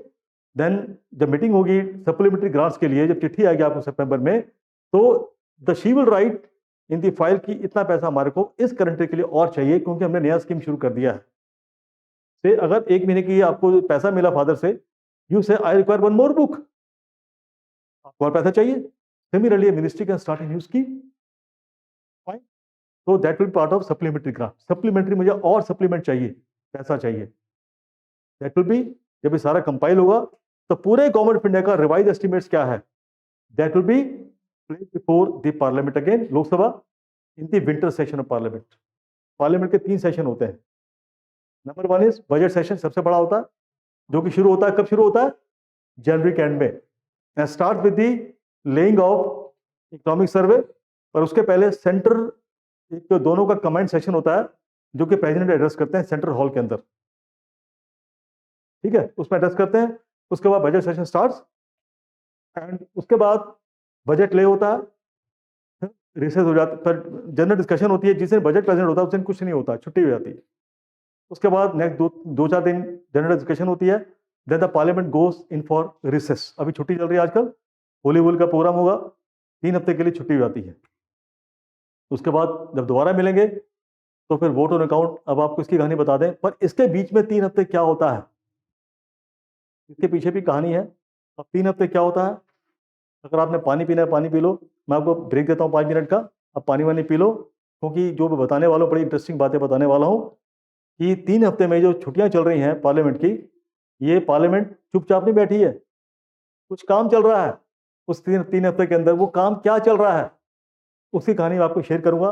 then जब मीटिंग होगी सप्लीमेंट्री ग्रांट्स के लिए, जब चिट्ठी आएगी आपको सितंबर में, तो the she will right in the file की इतना पैसा हमारे को इस करंट के लिए और चाहिए क्योंकि हमने नया स्कीम शुरू कर दिया है। से अगर 1 महीने की आपको पैसा मिला फादर से, यू से I require one more book, आपको और पैसा चाहिए। Similarly, a ministry can start a new scheme. Fine. So that will be part of supplementary grant. Supplementary मुझे और supplement चाहिए, पैसा चाहिए। That will be जब ये सारा कंपाइल होगा तो पूरे गवर्नमेंट ऑफ इंडिया का रिवाइज एस्टिमेट्स क्या है, that will be placed before the parliament again, Lok Sabha, in the winter session of parliament. Parliament के 3 सेशन होते हैं। नंबर 1 इज बजट सेशन, सबसे बड़ा होता है, जो कि शुरू होता है, कब शुरू होता है? जनवरी के एंड में, and start with the laying of economic survey. पर उसके पहले सेंटर एक दोनों का कमेंट सेशन होता है जो कि प्रेसिडेंट एड्रेस करते हैं सेंट्रल हॉल के अंदर, ठीक है, उसमें एड्रेस करते हैं। उसके बाद बजट सेशन स्टार्ट्स एंड उसके बाद बजट ले होता है, रिसेस हो जाता है, पर जनरल डिस्कशन होती है। जिस दिन बजट प्रेजेंट होता है उस दिन कुछ नहीं होता, छुट्टी हो जाती है। उसके बाद नेक्स्ट 2-4 दिन जनरल डिस्कशन होती है, then the parliament goes in for recess. अभी छुट्टी चल रही है आजकल, होली वोली का प्रोग्राम होगा, 3 हफ्ते के लिए छुट्टी हो जाती है। उसके बाद जब दोबारा मिलेंगे तो फिर वोट ऑन अकाउंट। अब आपको इसकी कहानी बता दें, पर इसके बीच में 3 हफ्ते क्या होता है, इसके पीछे भी कहानी है। अब 3 हफ्ते क्या होता है, अगर आपने पानी पीना है पानी पी लो, मैं आपको ब्रेक देता हूँ 5 मिनट का, अब पानी वानी पी लो, क्योंकि जो मैं बताने वाला हूँ बड़ी इंटरेस्टिंग बातें बताने वाला हूँ कि 3 हफ्ते में जो छुट्टियाँ चल रही हैं पार्लियामेंट की, ये पार्लियामेंट चुपचाप नहीं बैठी है, कुछ काम चल रहा है। उस 3 हफ्ते के अंदर वो काम क्या चल रहा है उसकी कहानी मैं आपको शेयर करूंगा।